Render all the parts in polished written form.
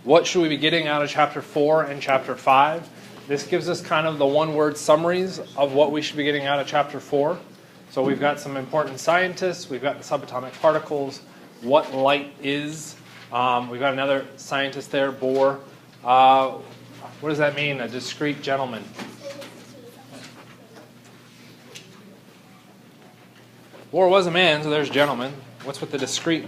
What should we be getting out of Chapter 4 and Chapter 5? This gives us kind of the one-word summaries of what we should be getting out of Chapter 4. So we've got some important scientists. We've got the subatomic particles, what light is. We've got another scientist there, Bohr. What does that mean, a discrete gentleman? Bohr was a man, so there's gentleman. What's with the discrete?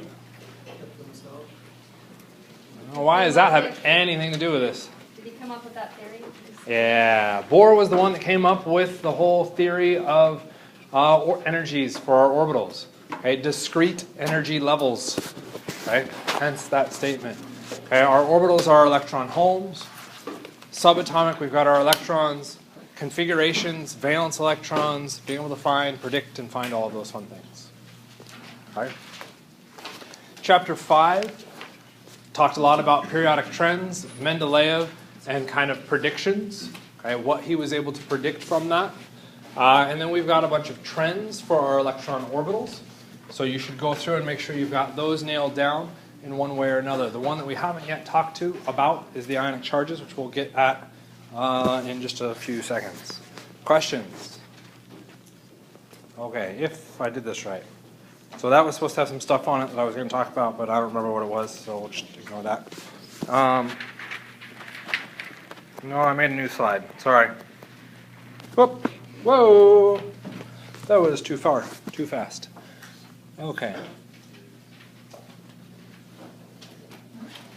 Why does that have anything to do with this? Did he come up with that theory? Yeah, Bohr was the one that came up with the whole theory of energies for our orbitals. Okay, discrete energy levels. Okay, hence that statement. Okay, our orbitals are electron homes. Subatomic, we've got our electrons, configurations, valence electrons, being able to find, predict, and find all of those fun things. Okay. Chapter 5 talked a lot about periodic trends, Mendeleev, and kind of predictions, okay, what he was able to predict from that. And then we've got a bunch of trends for our electron orbitals. So you should go through and make sure you've got those nailed down in one way or another. The one that we haven't yet talked about is the ionic charges, which we'll get at in just a few seconds. Questions? Okay, if I did this right. So that was supposed to have some stuff on it that I was going to talk about, but I don't remember what it was, so we'll just ignore that. No, I made a new slide. Sorry. Whoop. Whoa! That was too far, too fast. Okay.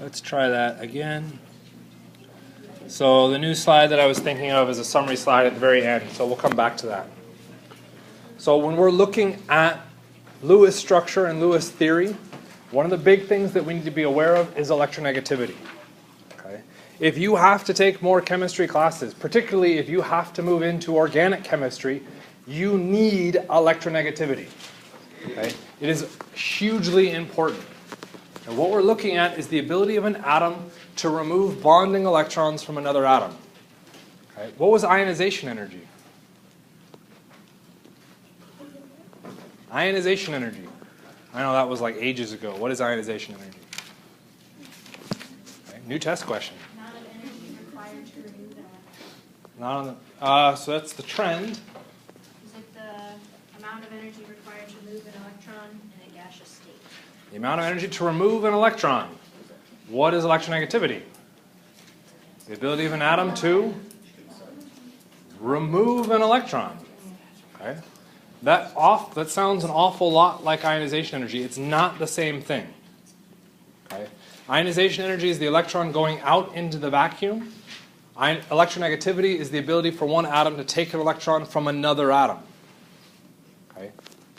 Let's try that again. So the new slide that I was thinking of is a summary slide at the very end, so we'll come back to that. So when we're looking at Lewis structure and Lewis theory, one of the big things that we need to be aware of is electronegativity. Okay? If you have to take more chemistry classes, particularly if you have to move into organic chemistry, you need electronegativity. Okay? It is hugely important. And what we're looking at is the ability of an atom to remove bonding electrons from another atom. Okay? What was ionization energy? Ionization energy. I know that was like ages ago. What is ionization energy? Okay, new test question. Amount of energy required to remove an electron. Not on the, so that's the trend. Is it the amount of energy required to move an electron in a gaseous state? The amount of energy to remove an electron. What is electronegativity? The ability of an atom to remove an electron. Okay. That sounds an awful lot like ionization energy. It's not the same thing. Okay. Ionization energy is the electron going out into the vacuum. Electronegativity is the ability for one atom to take an electron from another atom. Okay.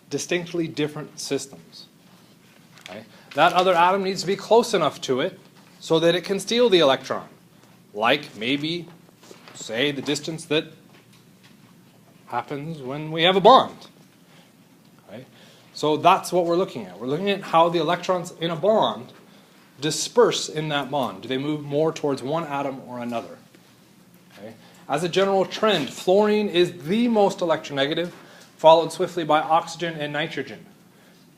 Distinctly different systems. Okay. That other atom needs to be close enough to it so that it can steal the electron. Like maybe, say, the distance that happens when we have a bond. Okay? So that's what we're looking at. We're looking at how the electrons in a bond disperse in that bond. Do they move more towards one atom or another? Okay? As a general trend, fluorine is the most electronegative, followed swiftly by oxygen and nitrogen.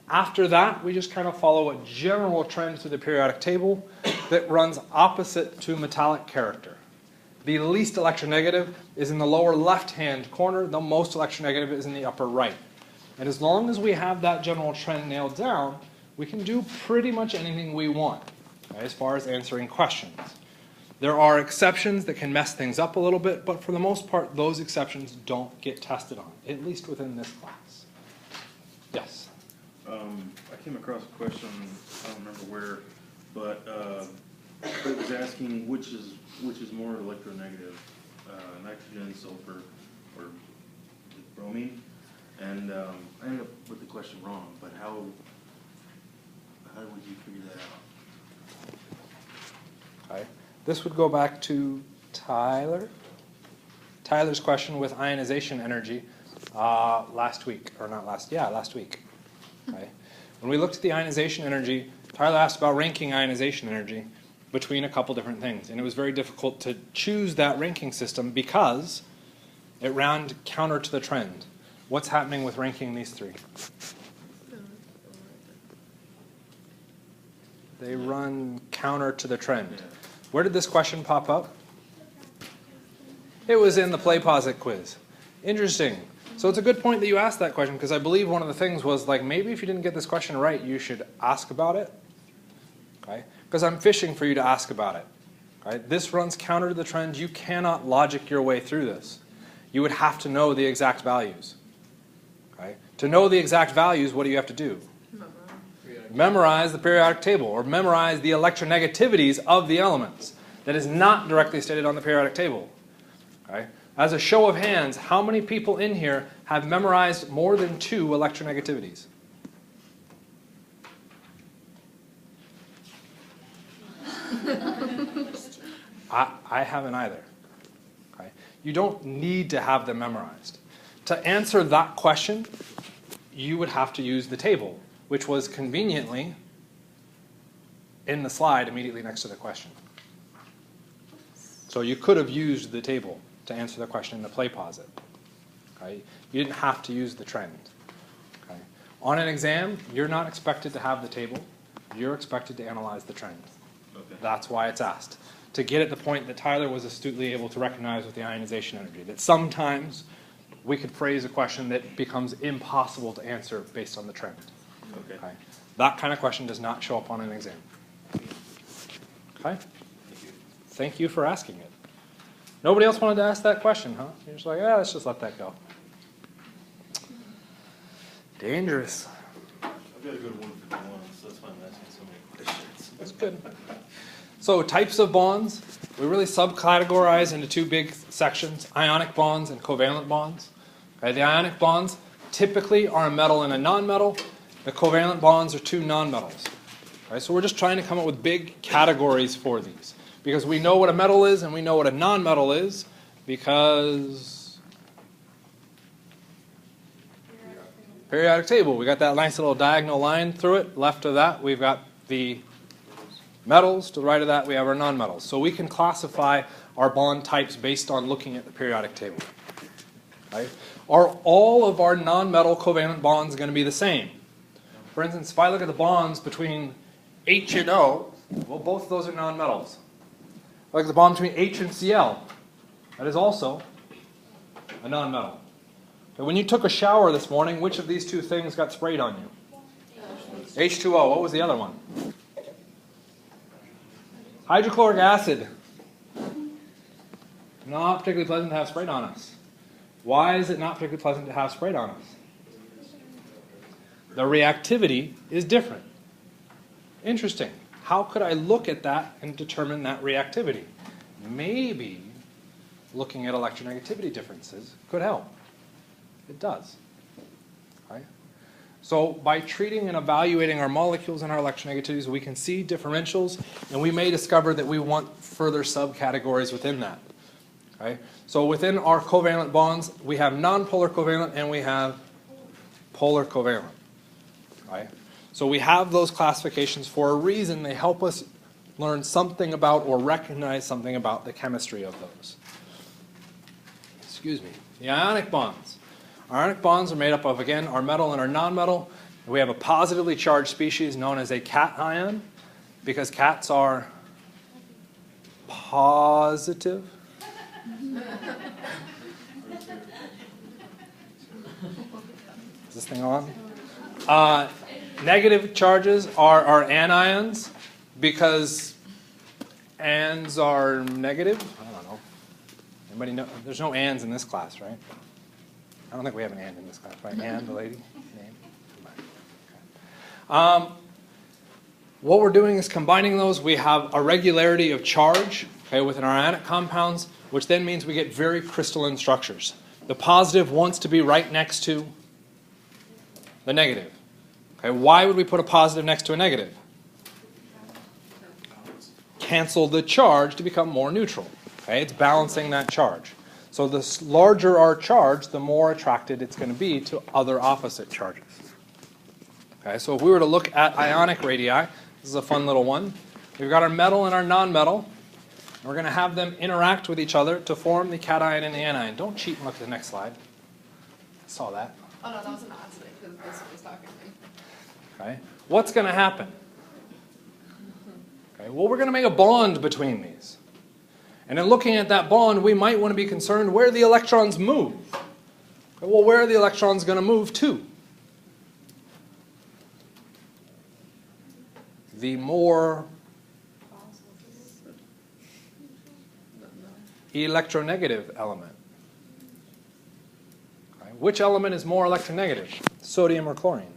After that, we just kind of follow a general trend through the periodic table that runs opposite to metallic character. The least electronegative is in the lower left-hand corner. The most electronegative is in the upper right. And as long as we have that general trend nailed down, we can do pretty much anything we want, okay, as far as answering questions. There are exceptions that can mess things up a little bit, but for the most part, those exceptions don't get tested on, at least within this class. Yes? I came across a question, I don't remember where, but it was asking which is more electronegative, nitrogen, sulfur, or bromine, and I ended up with the question wrong. But how would you figure that out? Okay. This would go back to Tyler's question with ionization energy last week, or not last, yeah, last week. Okay. When we looked at the ionization energy, Tyler asked about ranking ionization energy between a couple different things. And it was very difficult to choose that ranking system because it ran counter to the trend. What's happening with ranking these three? They run counter to the trend. Where did this question pop up? It was in the play posit quiz. Interesting. So it's a good point that you asked that question, because I believe one of the things was like, maybe if you didn't get this question right, you should ask about it. Okay? Because I'm fishing for you to ask about it. Right? This runs counter to the trend. You cannot logic your way through this. You would have to know the exact values. Okay? To know the exact values, what do you have to do? Memorize the periodic table, or memorize the electronegativities of the elements. That is not directly stated on the periodic table. Okay? As a show of hands, how many people in here have memorized more than 2 electronegativities? I haven't either. Okay? You don't need to have them memorized. To answer that question, you would have to use the table, which was conveniently in the slide immediately next to the question. So you could have used the table to answer the question in the play posit. Okay? You didn't have to use the trend. Okay? On an exam, you're not expected to have the table. You're expected to analyze the trend. Okay. That's why it's asked. To get at the point that Tyler was astutely able to recognize with the ionization energy, that sometimes we could phrase a question that becomes impossible to answer based on the trend. Okay. Okay? That kind of question does not show up on an exam. Okay? Thank you for asking it. Nobody else wanted to ask that question, huh? You're just like, let's just let that go. Dangerous. I've got a good 151, so that's why I'm asking so many questions. That's good. So types of bonds, we really subcategorize into 2 big sections, ionic bonds and covalent bonds. Okay, the ionic bonds typically are a metal and a nonmetal. The covalent bonds are 2 nonmetals. Okay, so we're just trying to come up with big categories for these, because we know what a metal is and we know what a nonmetal is, because periodic table. We got that nice little diagonal line through it. Left of that, we've got the metals. To the right of that, we have our nonmetals. So we can classify our bond types based on looking at the periodic table. Right? Are all of our nonmetal covalent bonds going to be the same? For instance, if I look at the bonds between H and O, well, both of those are nonmetals. I look at the bond between H and Cl. That is also a nonmetal. But when you took a shower this morning, which of these 2 things got sprayed on you? H2O. What was the other one? Hydrochloric acid. Not particularly pleasant to have sprayed on us. Why is it not particularly pleasant to have sprayed on us? The reactivity is different. Interesting. How could I look at that and determine that reactivity? Maybe looking at electronegativity differences could help. It does. Right? So by treating and evaluating our molecules and our electronegativities, we can see differentials, and we may discover that we want further subcategories within that. Okay? So within our covalent bonds, we have nonpolar covalent and we have polar covalent. Right? So we have those classifications for a reason. They help us learn something about or recognize something about the chemistry of those. Excuse me. The ionic bonds. Ionic bonds are made up of, again, our metal and our nonmetal. We have a positively charged species known as a cation, because cats are positive. Is this thing on? Negative charges are anions, because ands are negative. I don't know. Anybody know? There's no ands in this class, right? I don't think we have an and in this class, right? And, the lady? Name? Okay. What we're doing is combining those. We have a regularity of charge, okay, within our ionic compounds, which then means we get very crystalline structures. The positive wants to be right next to the negative. Okay, why would we put a positive next to a negative? Cancel the charge to become more neutral. Okay, it's balancing that charge. So the larger our charge, the more attracted it's going to be to other opposite charges. Okay, so if we were to look at ionic radii, this is a fun little one. We've got our metal and our nonmetal. We're going to have them interact with each other to form the cation and the anion. Don't cheat and look at the next slide. I saw that. Oh no, that was an accident because this was talking to me. Okay, what's going to happen? Okay, Okay, well, we're going to make a bond between these. And in looking at that bond, we might want to be concerned where the electrons move. Okay, well, where are the electrons going to move to? The more electronegative element. Okay, which element is more electronegative? Sodium or chlorine?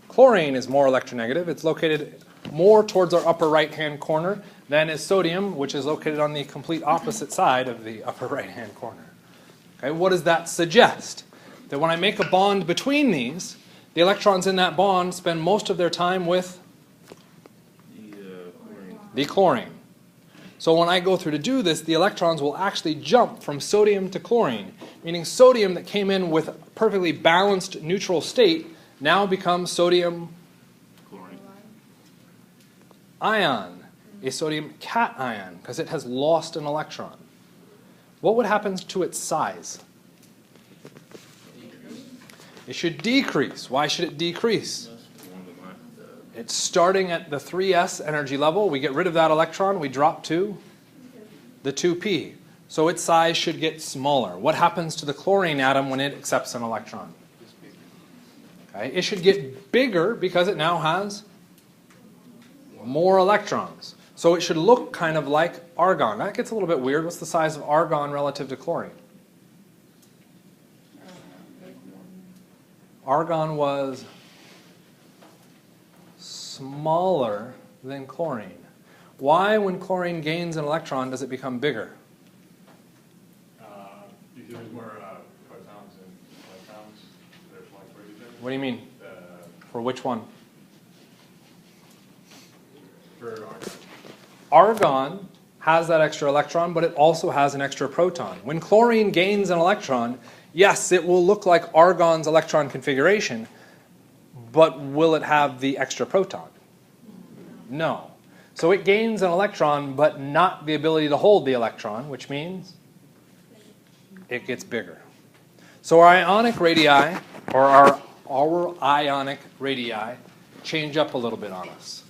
Chlorine is more electronegative. It's located more towards our upper right-hand corner than is sodium, which is located on the complete opposite side of the upper right-hand corner. Okay, what does that suggest? That when I make a bond between these, the electrons in that bond spend most of their time with the chlorine. So when I go through to do this, the electrons will actually jump from sodium to chlorine, meaning sodium that came in with a perfectly balanced neutral state now becomes sodium ion, a sodium cation, because it has lost an electron. What would happen to its size? It should decrease. Why should it decrease? It's starting at the 3s energy level. We get rid of that electron. We drop to the 2p. So its size should get smaller. What happens to the chlorine atom when it accepts an electron? Okay, it should get bigger because it now has more electrons. So it should look kind of like argon. That gets a little bit weird. What's the size of argon relative to chlorine? Argon was smaller than chlorine. Why, when chlorine gains an electron, does it become bigger? Because there's more protons and electrons. There's like bigger. What do you mean? For which one? For argon. Argon has that extra electron, but it also has an extra proton. When chlorine gains an electron, yes, it will look like argon's electron configuration, but will it have the extra proton? No. So it gains an electron, but not the ability to hold the electron, which means it gets bigger. So our ionic radii, or our ionic radii, change up a little bit on us.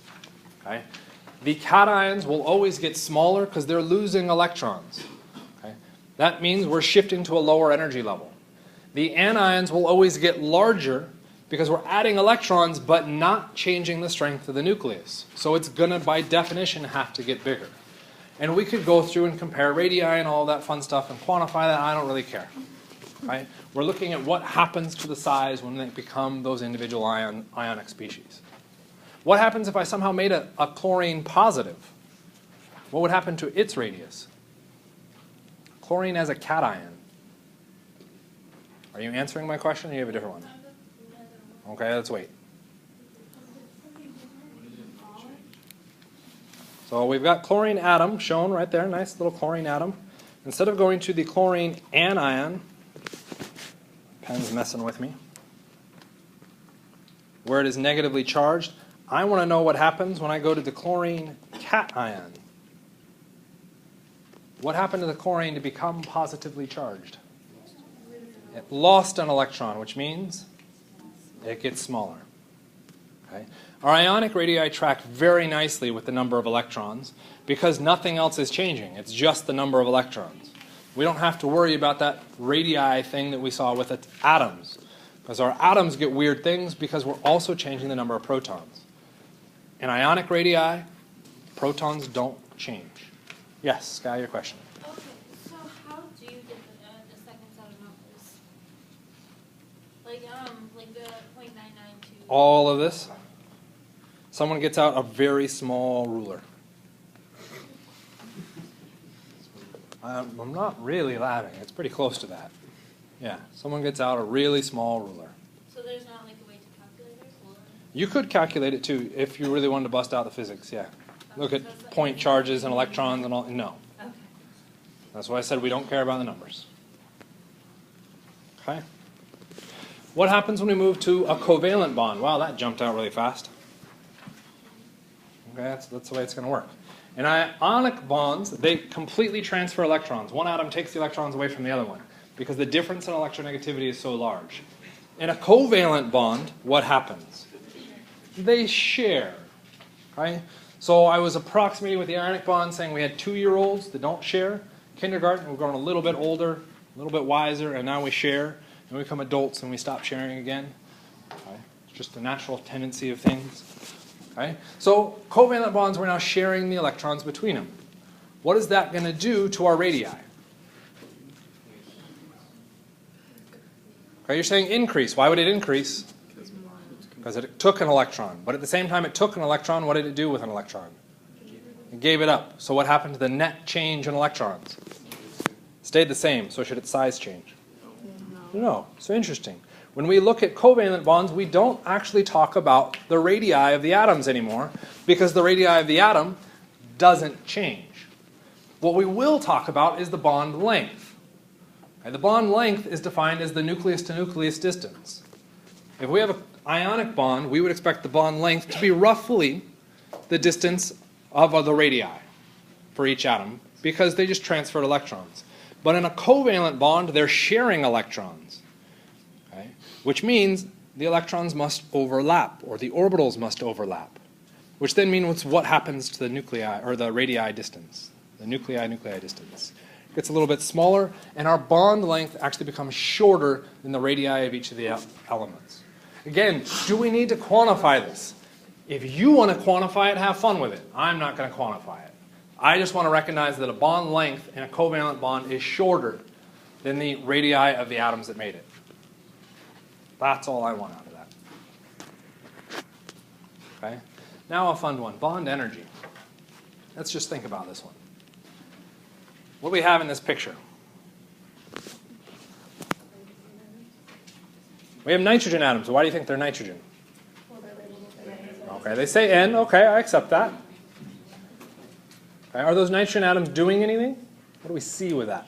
Okay? The cations will always get smaller because they're losing electrons. Okay? That means we're shifting to a lower energy level. The anions will always get larger because we're adding electrons but not changing the strength of the nucleus. So it's going to, by definition, have to get bigger. And we could go through and compare radii and all that fun stuff and quantify that. I don't really care. Right? We're looking at what happens to the size when they become those individual ionic species. What happens if I somehow made a chlorine positive? What would happen to its radius? Chlorine as a cation. Are you answering my question, or do you have a different one? Okay, let's wait. So we've got chlorine atom shown right there, nice little chlorine atom. Instead of going to the chlorine anion, pen's messing with me, where it is negatively charged, I want to know what happens when I go to the chlorine cation. What happened to the chlorine to become positively charged? It lost an electron, which means it gets smaller. Okay? Our ionic radii track very nicely with the number of electrons because nothing else is changing. It's just the number of electrons. We don't have to worry about that radii thing that we saw with atoms, because our atoms get weird things because we're also changing the number of protons. In ionic radii, protons don't change. Yes, Sky, your question. Okay, so how do you get the second set of numbers? Like the 0.992. All of this, someone gets out a very small ruler. I'm not really laughing. It's pretty close to that. Yeah, someone gets out a really small ruler. So there's not like a way to calculate it? Or? You could calculate it too if you really wanted to bust out the physics, yeah. Look at point charges and electrons and all. No. Okay. That's why I said we don't care about the numbers. Okay. What happens when we move to a covalent bond? Wow, that jumped out really fast. Okay, that's the way it's going to work. In ionic bonds, they completely transfer electrons. One atom takes the electrons away from the other one because the difference in electronegativity is so large. In a covalent bond, what happens? they share. Right? So I was approximating with the ionic bond saying we had 2-year-olds that don't share. Kindergarten, we're growing a little bit older, a little bit wiser, and now we share. And we become adults and we stop sharing again. Okay? It's just the natural tendency of things. Okay? So covalent bonds, we're now sharing the electrons between them. What is that going to do to our radii? Okay, you're saying increase. Why would it increase? Because it took an electron. But at the same time it took an electron, what did it do with an electron? It gave it up. So what happened to the net change in electrons? Stayed the same. So should its size change? No. So interesting. When we look at covalent bonds, we don't actually talk about the radii of the atoms anymore, because the radii of the atom doesn't change. What we will talk about is the bond length. Okay, the bond length is defined as the nucleus to nucleus distance. If we have an ionic bond, we would expect the bond length to be roughly the distance of the radii for each atom, because they just transferred electrons. But in a covalent bond, they're sharing electrons, okay? Which means the electrons must overlap, or the orbitals must overlap, which then means what happens to the nuclei, or the radii distance, the nuclei-nuclei distance. It gets a little bit smaller, and our bond length actually becomes shorter than the radii of each of the elements. Again, do we need to quantify this? If you want to quantify it, have fun with it. I'm not going to quantify it. I just want to recognize that a bond length in a covalent bond is shorter than the radii of the atoms that made it. That's all I want out of that. Okay? Now a fun one, bond energy. Let's just think about this one. What do we have in this picture? We have nitrogen atoms. Why do you think they're nitrogen? Okay, they say N. Okay, I accept that. Okay, are those nitrogen atoms doing anything? What do we see with that?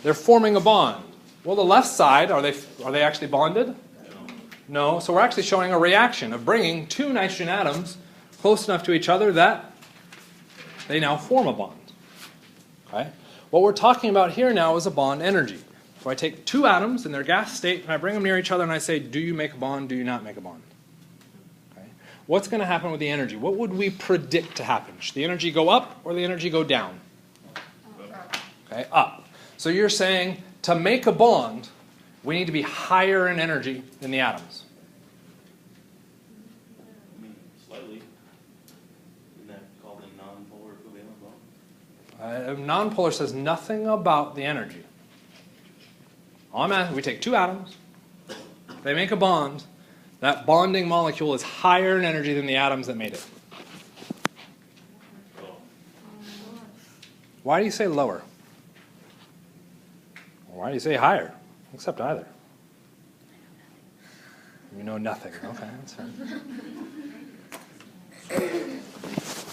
They're forming a bond. Well, the left side, are they actually bonded? No. So we're actually showing a reaction of bringing 2 nitrogen atoms close enough to each other that they now form a bond. Okay? What we're talking about here now is a bond energy. So I take 2 atoms in their gas state and I bring them near each other and I say, do you make a bond, do you not make a bond? Okay? What's going to happen with the energy? What would we predict to happen? Should the energy go up or the energy go down? Okay, up. So you're saying to make a bond, we need to be higher in energy than the atoms. I mean, slightly. Isn't that called a non-polar covalent bond? Non-polar says nothing about the energy. All I'm asking, we take 2 atoms, they make a bond, that bonding molecule is higher in energy than the atoms that made it. Why do you say lower? Or why do you say higher? Accept either. You know nothing. Okay, that's fine.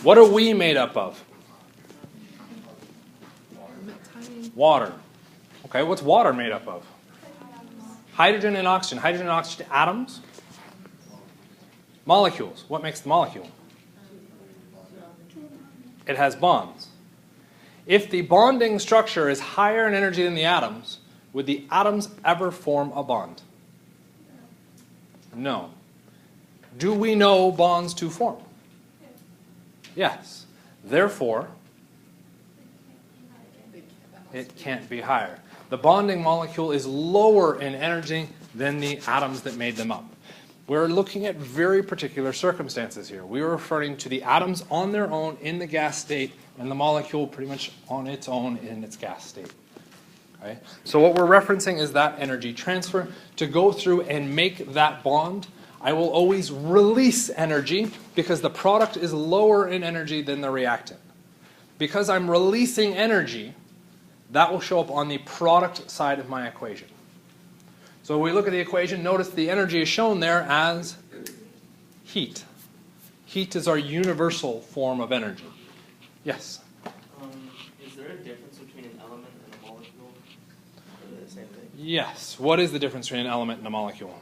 What are we made up of? Water. Okay, what's water made up of? Hydrogen and oxygen. Hydrogen and oxygen atoms. Molecules. What makes the molecule? It has bonds. If the bonding structure is higher in energy than the atoms, would the atoms ever form a bond? No. Do we know bonds to form? Yes. Therefore, it can't be higher. The bonding molecule is lower in energy than the atoms that made them up. We're looking at very particular circumstances here. We are referring to the atoms on their own in the gas state and the molecule pretty much on its own in its gas state. Okay? So what we're referencing is that energy transfer. To go through and make that bond, I will always release energy because the product is lower in energy than the reactant. Because I'm releasing energy, that will show up on the product side of my equation. So when we look at the equation, notice the energy is shown there as heat. Heat is our universal form of energy. Yes? Is there a difference between an element and a molecule? Or are they the same thing? Yes. What is the difference between an element and a molecule?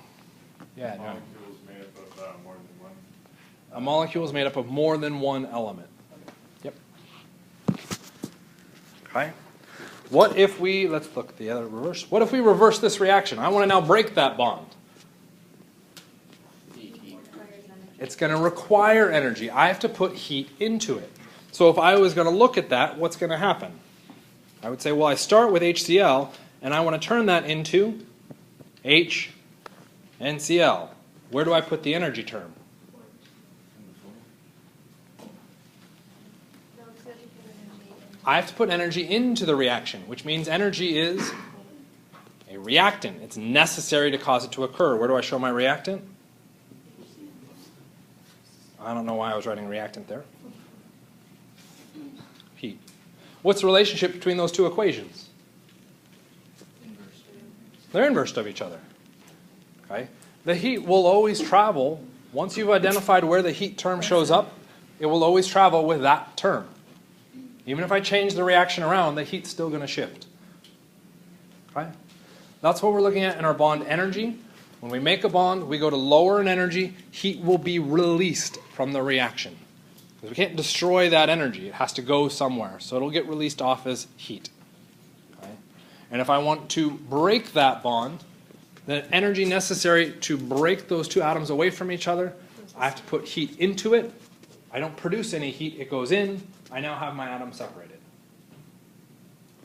Yeah, no. Molecules made up of more than one. A molecule is made up of more than one element. Yep. Okay. What if we, let's look at the other reverse. What if we reverse this reaction? I want to now break that bond. It's going to require energy. I have to put heat into it. So if I was going to look at that, what's going to happen? I would say, well, I start with HCl, and I want to turn that into HNCl. Where do I put the energy term? I have to put energy into the reaction, which means energy is a reactant. It's necessary to cause it to occur. Where do I show my reactant? I don't know why I was writing reactant there. Heat. What's the relationship between those two equations? They're inverse of each other. Okay? The heat will always travel. Once you've identified where the heat term shows up, it will always travel with that term. Even if I change the reaction around, the heat's still going to shift. Okay? That's what we're looking at in our bond energy. When we make a bond, we go to lower in energy, heat will be released from the reaction. Because we can't destroy that energy. It has to go somewhere. So it'll get released off as heat. Okay? And if I want to break that bond, the energy necessary to break those two atoms away from each other, I have to put heat into it. I don't produce any heat. It goes in. I now have my atoms separated.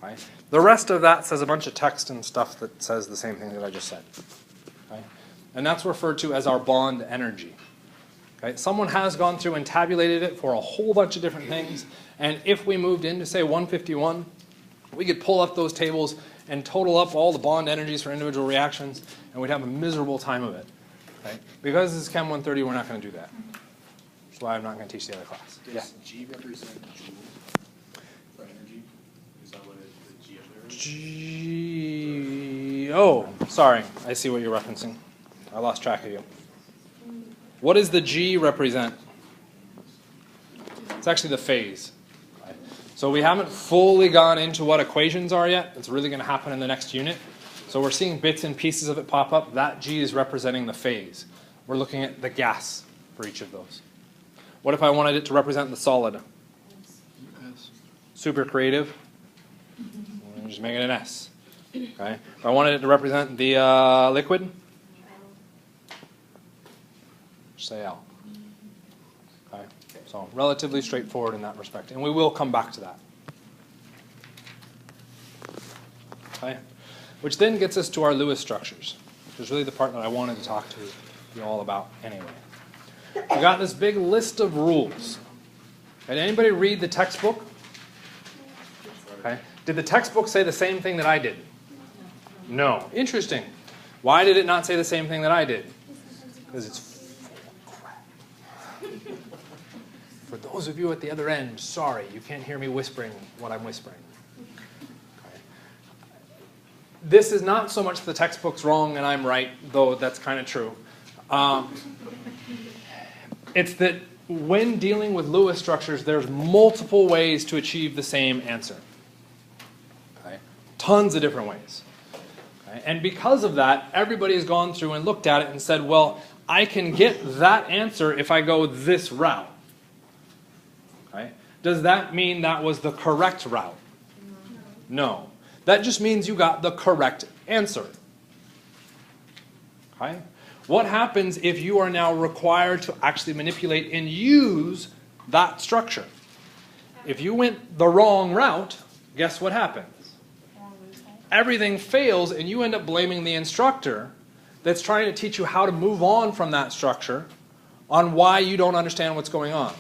Okay? The rest of that says a bunch of text and stuff that says the same thing that I just said. Okay? And that's referred to as our bond energy. Okay? Someone has gone through and tabulated it for a whole bunch of different things. And if we moved into, say, 151, we could pull up those tables and total up all the bond energies for individual reactions, and we'd have a miserable time of it. Okay? Because this is Chem 130, we're not going to do that. That's why I'm not going to teach the other class. Does G represent joule for energy? Is that what the G up there is? G. Oh, sorry. I see what you're referencing. I lost track of you. What does the G represent? It's actually the phase. Okay. So we haven't fully gone into what equations are yet. It's really going to happen in the next unit. So we're seeing bits and pieces of it pop up. That G is representing the phase. We're looking at the gas for each of those. What if I wanted it to represent the solid? Super creative. Just make it an S. Okay. If I wanted it to represent the liquid, just say L. Okay. So relatively straightforward in that respect, and we will come back to that. Okay. Which then gets us to our Lewis structures, which is really the part that I wanted to talk to you all about anyway. We got this big list of rules. Did anybody read the textbook? Okay. Did the textbook say the same thing that I did? No. Interesting. Why did it not say the same thing that I did? Because it's full of crap. For those of you at the other end, sorry, you can't hear me whispering what I'm whispering. Okay. This is not so much the textbook's wrong and I'm right, though that's kind of true. It's that when dealing with Lewis structures, there's multiple ways to achieve the same answer. Okay? Tons of different ways. Okay? And because of that, everybody has gone through and looked at it and said, well, I can get that answer if I go this route. Okay? Does that mean that was the correct route? No. That just means you got the correct answer. Okay? What happens if you are now required to actually manipulate and use that structure? If you went the wrong route, guess what happens? Everything fails and you end up blaming the instructor that's trying to teach you how to move on from that structure on why you don't understand what's going on.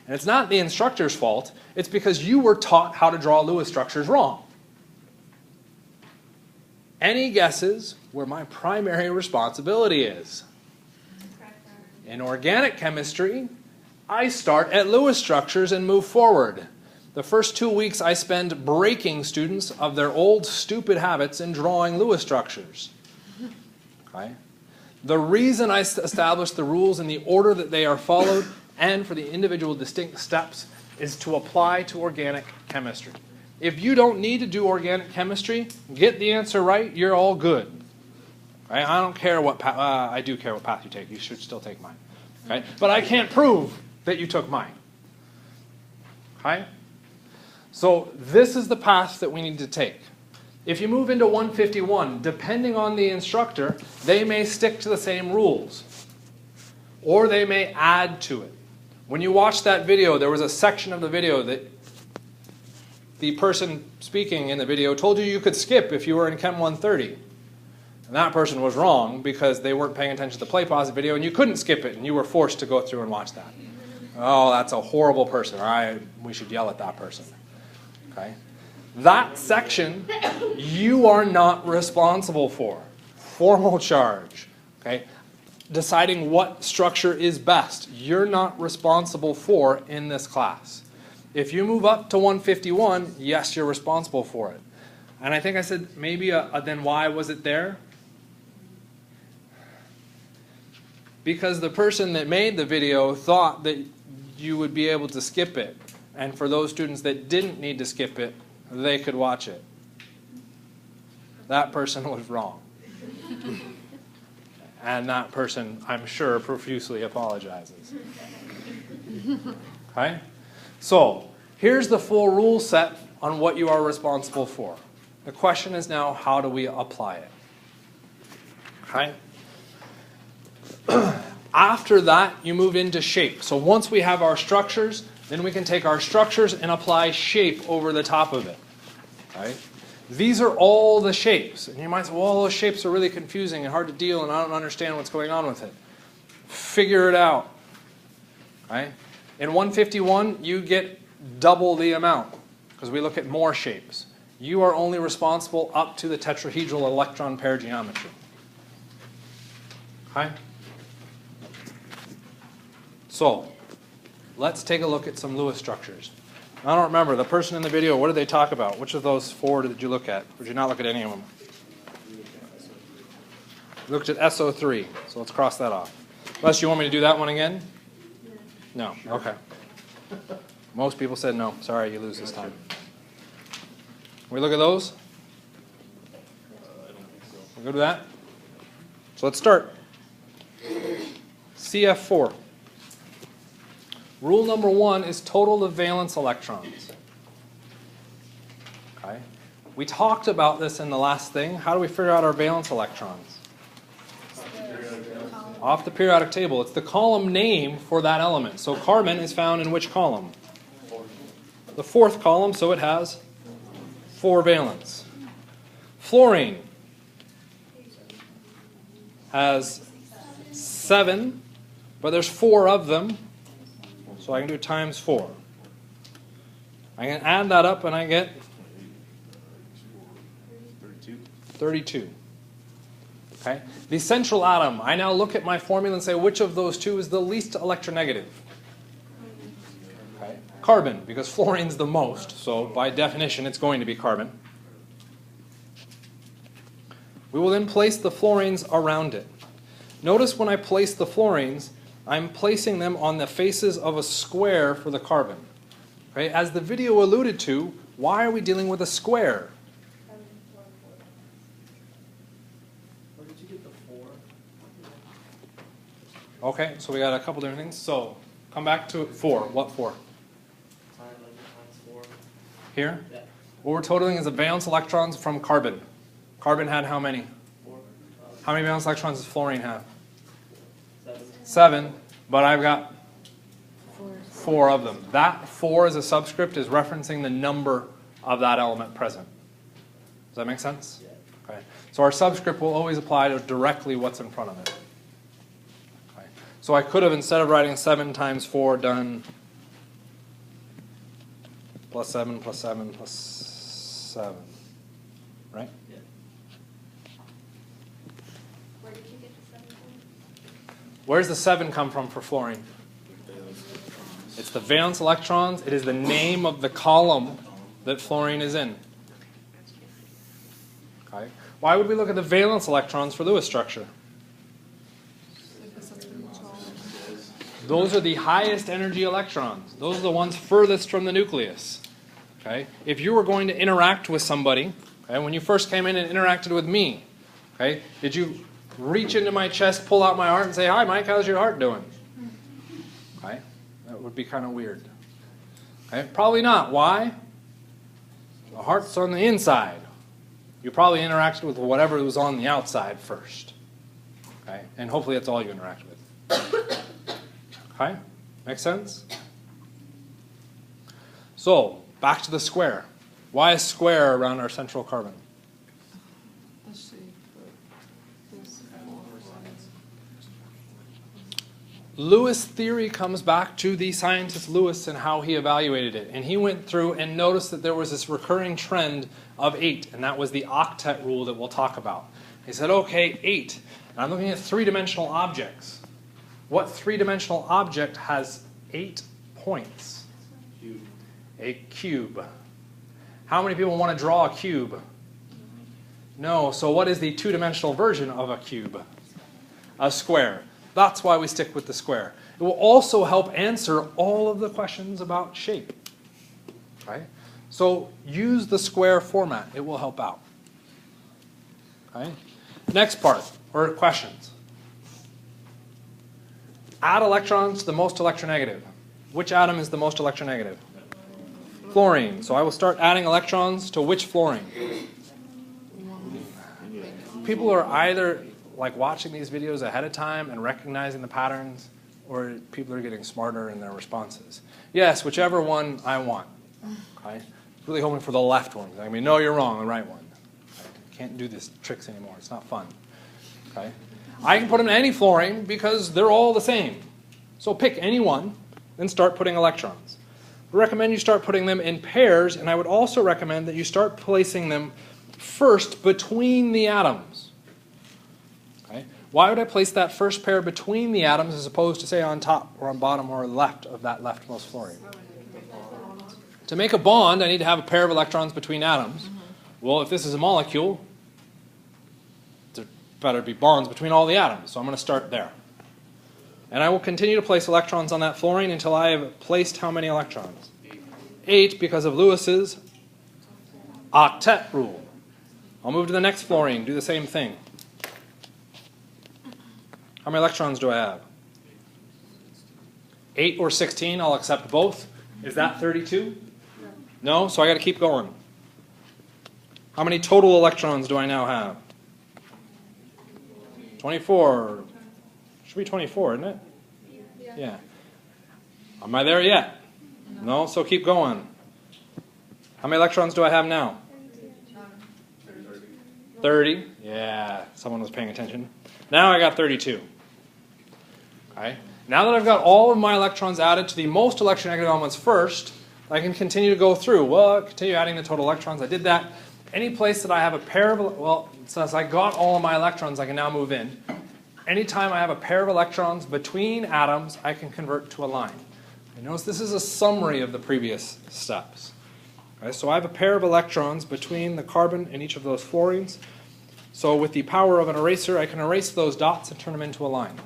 And it's not the instructor's fault. It's because you were taught how to draw Lewis structures wrong. Any guesses where my primary responsibility is? In organic chemistry, I start at Lewis structures and move forward. The first 2 weeks I spend breaking students of their old stupid habits in drawing Lewis structures. Okay? The reason I establish the rules in the order that they are followed and for the individual distinct steps is to apply to organic chemistry. If you don't need to do organic chemistry, get the answer right, you're all good. Right? I don't care what path, I do care what path you take. You should still take mine. Right? But I can't prove that you took mine. Okay? So this is the path that we need to take. If you move into 151, depending on the instructor, they may stick to the same rules. or they may add to it. When you watch that video, there was a section of the video that the person speaking in the video told you you could skip if you were in Chem 130. And that person was wrong because they weren't paying attention to the play pause video and you couldn't skip it and you were forced to go through and watch that. Oh, that's a horrible person. We should yell at that person. Okay? That section you are not responsible for. Formal charge. Okay? Deciding what structure is best, you're not responsible for in this class. If you move up to 151, yes, you're responsible for it. And I think I said maybe then why was it there? Because the person that made the video thought that you would be able to skip it. And for those students that didn't need to skip it, they could watch it. That person was wrong. And that person, I'm sure, profusely apologizes. Okay? So, here's the full rule set on what you are responsible for. The question is now, how do we apply it? Okay? After that, you move into shape. So once we have our structures, then we can take our structures and apply shape over the top of it. Okay? These are all the shapes. And you might say, well, those shapes are really confusing and hard to deal, and I don't understand what's going on with it. Figure it out. Okay? In 151, you get double the amount, because we look at more shapes. You are only responsible up to the tetrahedral electron pair geometry. Okay? So, let's take a look at some Lewis structures. I don't remember. The person in the video, what did they talk about? Which of those four did you look at? Or did you not look at any of them? You looked at SO3, so let's cross that off. Unless you want me to do that one again? No. Okay. Most people said no. Sorry, you lose this time. We look at those? We'll go to that? So let's start. CF4. Rule number 1 is total of valence electrons. Okay. We talked about this in the last thing. How do we figure out our valence electrons? Off the periodic table. It's the column name for that element. So carbon is found in which column? The 4th column, so it has 4 valence. Fluorine has 7, but there's 4 of them. So I can do times 4. I can add that up and I get 32. Okay? The central atom, I now look at my formula and say which of those two is the least electronegative. Okay? Carbon, because fluorine's the most, so by definition it's going to be carbon. We will then place the fluorines around it. Notice when I place the fluorines, I'm placing them on the faces of a square for the carbon. Okay? As the video alluded to, why are we dealing with a square? Where did you get the 4? Okay, so we got a couple different things. So, come back to 4. What 4? Times 4. Here? Yeah. What we're totaling is the valence electrons from carbon. Carbon had how many? 4. How many valence electrons does fluorine have? 7. 7, but I've got 4 of them. That 4 as a subscript is referencing the number of that element present. Does that make sense? Yeah. Okay. So our subscript will always apply to directly what's in front of it. Okay. So I could have, instead of writing 7 times 4, done plus 7 plus 7 plus 7. Right? Yeah. Where did you get the 7 from? Where's the 7 come from for fluorine? It's the valence electrons. It is the name of the column that fluorine is in. Okay. Why would we look at the valence electrons for Lewis structure? Those are the highest energy electrons. Those are the ones furthest from the nucleus. Okay. If you were going to interact with somebody, okay, when you first came in and interacted with me, okay, did you reach into my chest, pull out my heart, and say, "Hi, Mike, how's your heart doing?" Okay? That would be kind of weird. Okay? Probably not. Why? The heart's on the inside. You probably interacted with whatever was on the outside first. Okay? And hopefully that's all you interact with. Okay? Make sense? So, back to the square. Why a square around our central carbon? Let's see. Lewis theory comes back to the scientist Lewis and how he evaluated it. And he went through and noticed that there was this recurring trend of 8, and that was the octet rule that we'll talk about. He said, okay, 8. And I'm looking at 3-dimensional objects. What 3-dimensional object has 8 points? Cube. A cube. How many people want to draw a cube? No. So what is the 2-dimensional version of a cube? A square. That's why we stick with the square. It will also help answer all of the questions about shape. Okay? So use the square format. It will help out. Okay? Next part, or questions. Add electrons to the most electronegative. Which atom is the most electronegative? Fluorine. So I will start adding electrons to which fluorine? People are either like watching these videos ahead of time and recognizing the patterns, or people are getting smarter in their responses. Yes, whichever one I want. Okay? Really hoping for the left one. I mean, no, you're wrong, the right one. Okay? Can't do these tricks anymore. It's not fun. Okay? I can put them in any fluorine because they're all the same. So pick any one and start putting electrons. I recommend you start putting them in pairs, and I would also recommend that you start placing them first between the atoms. Okay? Why would I place that first pair between the atoms as opposed to, say, on top or on bottom or left of that leftmost fluorine? To make a bond, I need to have a pair of electrons between atoms. Well, if this is a molecule, there better be bonds between all the atoms. So I'm going to start there. And I will continue to place electrons on that fluorine until I have placed how many electrons? 8, because of Lewis's octet rule. I'll move to the next fluorine, do the same thing. How many electrons do I have? 8 or 16, I'll accept both. Is that 32? No, so I got to keep going. How many total electrons do I now have? 24. Should be 24, isn't it? Yeah. Am I there yet? No, so keep going. How many electrons do I have now? 30. Yeah, someone was paying attention. Now I got 32. Okay. Now that I've got all of my electrons added to the most electronegative elements first, I can continue to go through. Well, I'll continue adding the total electrons. I did that. Any place that I have a pair of, well, since I got all of my electrons, I can now move in. Anytime I have a pair of electrons between atoms, I can convert to a line. And notice this is a summary of the previous steps. Okay, so I have a pair of electrons between the carbon in each of those fluorines. So with the power of an eraser, I can erase those dots and turn them into a line.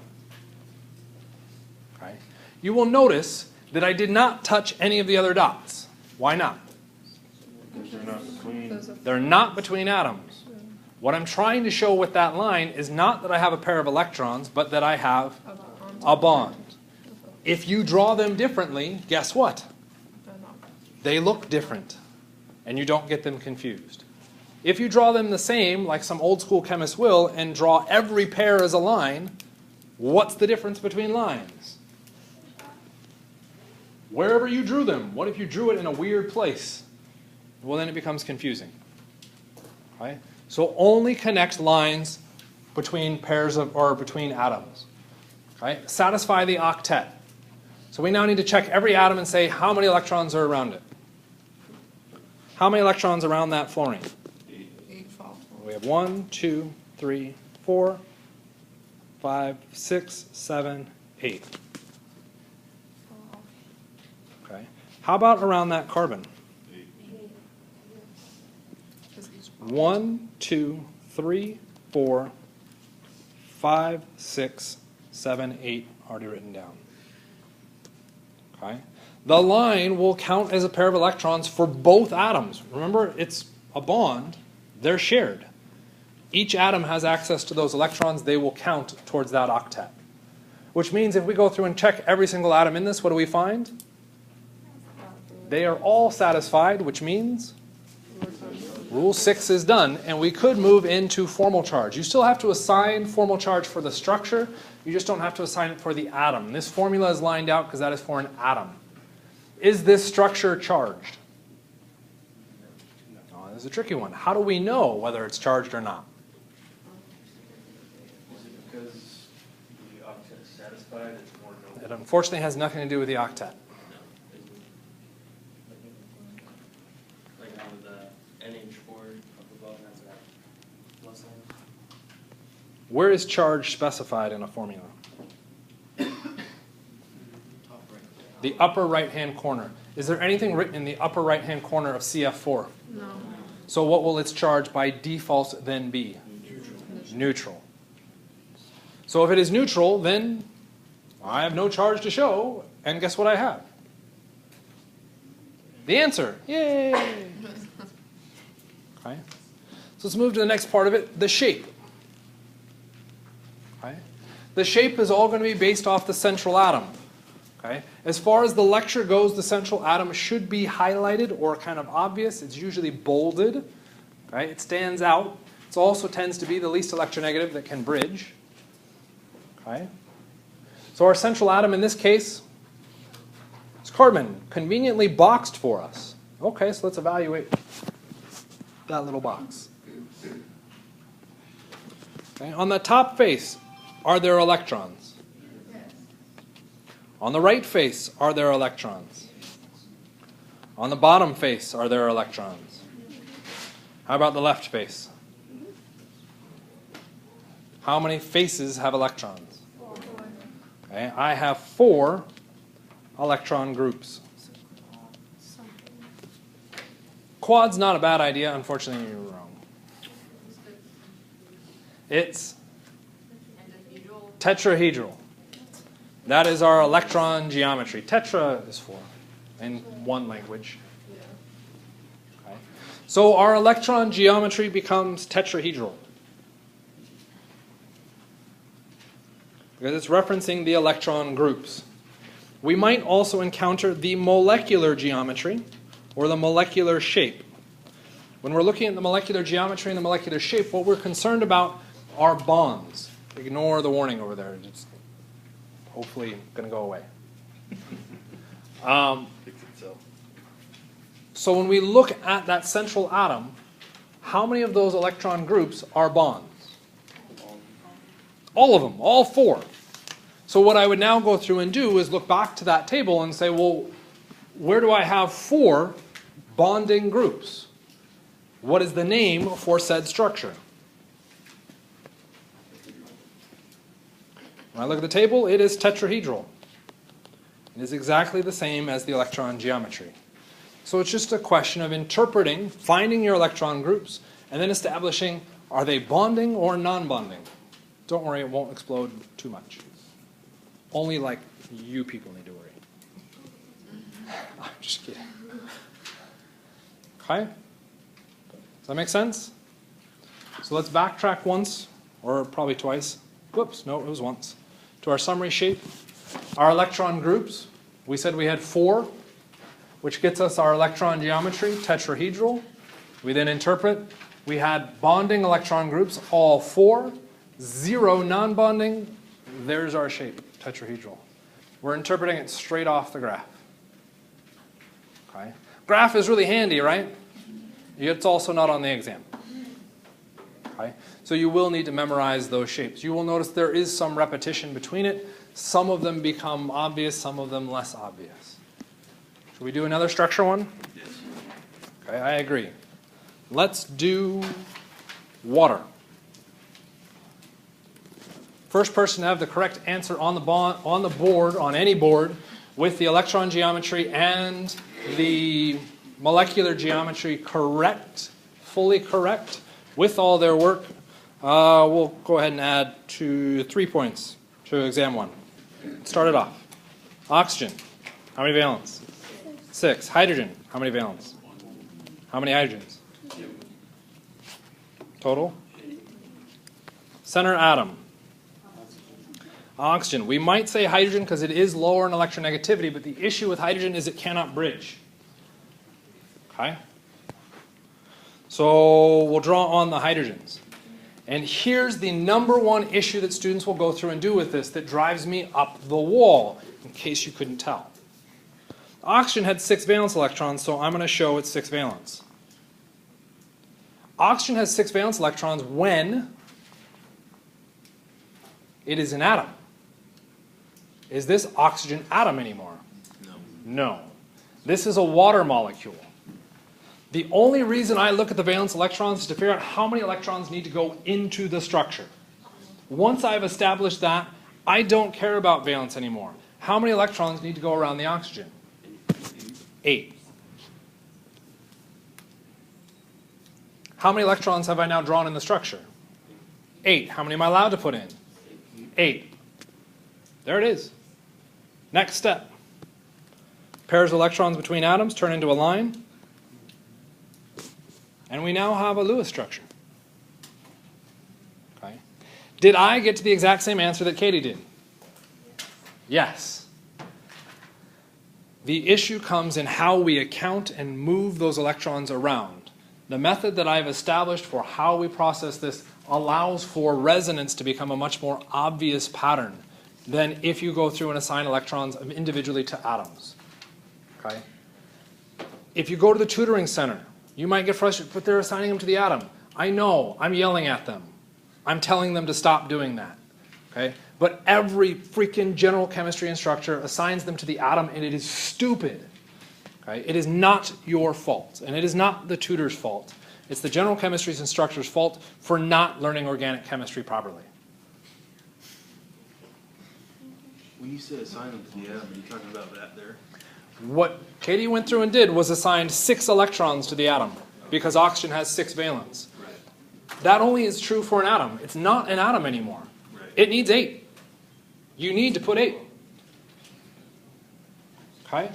Okay. You will notice that I did not touch any of the other dots. Why not? Because they're not between. They're not between atoms. What I'm trying to show with that line is not that I have a pair of electrons, but that I have a bond. If you draw them differently, guess what? They look different, and you don't get them confused. If you draw them the same, like some old school chemists will, and draw every pair as a line, what's the difference between lines? Wherever you drew them. What if you drew it in a weird place? Well, then it becomes confusing. Right? So only connect lines between pairs of, or between atoms. Okay? Satisfy the octet. So we now need to check every atom and say how many electrons are around it. How many electrons around that fluorine? 8 fall. We have 1, 2, 3, 4, 5, 6, 7, 8. Okay. How about around that carbon? 1, 2, 3, 4, 5, 6, 7, 8 already written down. Okay. The line will count as a pair of electrons for both atoms. Remember, it's a bond. They're shared. Each atom has access to those electrons. They will count towards that octet. Which means if we go through and check every single atom in this, what do we find? They are all satisfied, which means Rule 6 is done, and we could move into formal charge. You still have to assign formal charge for the structure. You just don't have to assign it for the atom. This formula is lined out because that is for an atom. Is this structure charged? No, this is a tricky one. How do we know whether it's charged or not? Is it because the octet is satisfied, it's more noble? It unfortunately has nothing to do with the octet. Like on the NH4 up above, that's that plus sign. Where is charge specified in a formula? The upper right-hand corner. Is there anything written in the upper right-hand corner of CF4? No. So what will its charge by default then be? Neutral. So if it is neutral, then I have no charge to show, and guess what I have? The answer. Yay! Okay. So let's move to the next part of it, the shape. Okay. The shape is all going to be based off the central atom. Okay. As far as the lecture goes, the central atom should be highlighted or kind of obvious. It's usually bolded. Okay. It stands out. It also tends to be the least electronegative that can bridge. Okay. So our central atom in this case is carbon, conveniently boxed for us. Okay, so let's evaluate that little box. Okay. On the top face, are there electrons? On the right face, are there electrons? On the bottom face, are there electrons? How about the left face? How many faces have electrons? Okay, I have 4 electron groups. Quad's not a bad idea. Unfortunately, you're wrong. It's tetrahedral. That is our electron geometry. Tetra is 4 in one language. Okay. So our electron geometry becomes tetrahedral, because it's referencing the electron groups. We might also encounter the molecular geometry or the molecular shape. When we're looking at the molecular geometry and the molecular shape, what we're concerned about are bonds. Ignore the warning over there. It's hopefully going to go away. Fix itself. So when we look at that central atom, how many of those electron groups are bonds? All of them, all 4. So what I would now go through and do is look back to that table and say, well, where do I have 4 bonding groups? What is the name for said structure? When I look at the table, it is tetrahedral. It is exactly the same as the electron geometry. So it's just a question of interpreting, finding your electron groups, and then establishing, are they bonding or non-bonding? Don't worry, it won't explode too much. Only like you people need to worry. I'm just kidding. Okay? Does that make sense? So let's backtrack once, or probably twice. Whoops, no, it was once. To our summary shape. Our electron groups, we said we had 4, which gets us our electron geometry, tetrahedral. We then interpret, we had bonding electron groups, all 4. 0 non-bonding, there's our shape, tetrahedral. We're interpreting it straight off the graph. Okay. Graph is really handy, right? It's also not on the exam. Okay. So you will need to memorize those shapes. You will notice there is some repetition between it. Some of them become obvious, some of them less obvious. Should we do another structure one? Yes. Okay, I agree. Let's do water. First person to have the correct answer on the board, on any board, with the electron geometry and the molecular geometry correct, fully correct, with all their work, we'll go ahead and add 3 points to exam 1. Start it off. Oxygen, how many valence? 6. Hydrogen, how many valence? How many hydrogens? Total? Center atom. Oxygen. We might say hydrogen because it is lower in electronegativity, but the issue with hydrogen is it cannot bridge. Okay? So we'll draw on the hydrogens. And here's the number one issue that students will go through and do with this that drives me up the wall, in case you couldn't tell. Oxygen had 6 valence electrons, so I'm going to show its 6 valence. Oxygen has 6 valence electrons when it is an atom. Is this oxygen atom anymore? No. No. This is a water molecule. The only reason I look at the valence electrons is to figure out how many electrons need to go into the structure. Once I've established that, I don't care about valence anymore. How many electrons need to go around the oxygen? 8. How many electrons have I now drawn in the structure? 8. How many am I allowed to put in? 8. There it is. Next step. Pairs of electrons between atoms turn into a line. And we now have a Lewis structure. Okay. Did I get to the exact same answer that Katie did? Yes. The issue comes in how we account and move those electrons around. The method that I've established for how we process this allows for resonance to become a much more obvious pattern than if you go through and assign electrons individually to atoms. Okay? If you go to the tutoring center, you might get frustrated, but they're assigning them to the atom. I know, I'm yelling at them. I'm telling them to stop doing that. Okay? But every freaking general chemistry instructor assigns them to the atom, and it is stupid. Okay? It is not your fault, and it is not the tutor's fault. It's the general chemistry instructor's fault for not learning organic chemistry properly. When you say assign them to the atom, are you talking about that there? What Katie went through and did was assigned 6 electrons to the atom because oxygen has 6 valence. Right. That only is true for an atom. It's not an atom anymore. Right. It needs 8. You need to put 8. Okay?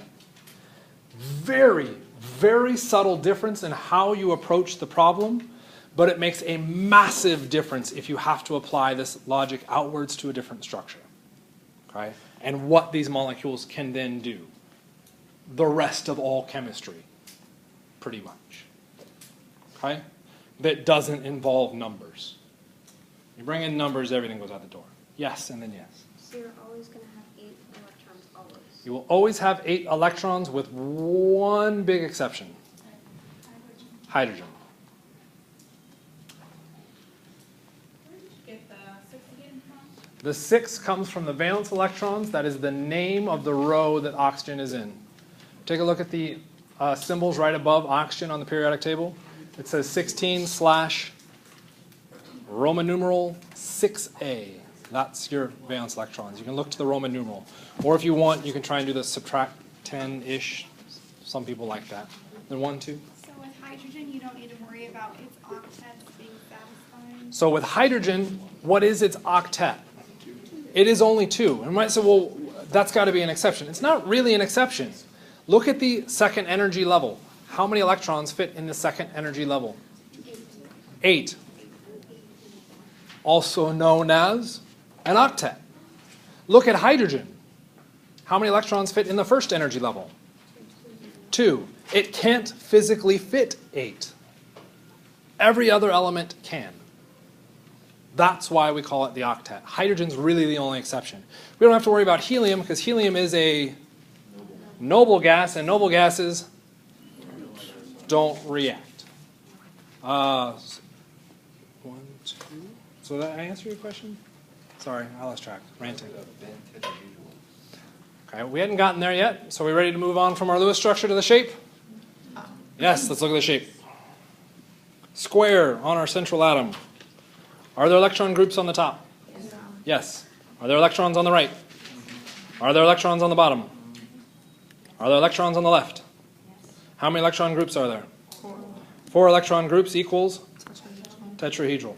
Very, very subtle difference in how you approach the problem, but it makes a massive difference if you have to apply this logic outwards to a different structure. Okay? And what these molecules can then do. The rest of all chemistry, pretty much. Okay? That doesn't involve numbers. You bring in numbers, everything goes out the door. Yes, and then yes. So you're always going to have 8 electrons, always. You will always have 8 electrons with one big exception. Hydrogen. Where did you get the 6 again from? The 6 comes from the valence electrons. That is the name of the row that oxygen is in. Take a look at the symbols right above oxygen on the periodic table. It says 16/ Roman numeral 6a. That's your valence electrons. You can look to the Roman numeral. Or if you want, you can try and do the subtract 10-ish. Some people like that. Then 1, 2. So with hydrogen, you don't need to worry about its octets being satisfying? So with hydrogen, what is its octet? It is only 2. And you might say, well, that's got to be an exception. It's not really an exception. Look at the second energy level. How many electrons fit in the second energy level? 8. Also known as an octet. Look at hydrogen. How many electrons fit in the first energy level? 2. It can't physically fit 8. Every other element can. That's why we call it the octet. Hydrogen's really the only exception. We don't have to worry about helium because helium is a noble gas, and noble gases don't react. 1, 2. So did I answer your question? Sorry, I lost track. Ranting. Okay, we hadn't gotten there yet, so are we ready to move on from our Lewis structure to the shape? Yes, let's look at the shape. Square on our central atom. Are there electron groups on the top? Yes. Are there electrons on the right? Are there electrons on the bottom? Are there electrons on the left? How many electron groups are there? 4 electron groups equals tetrahedral.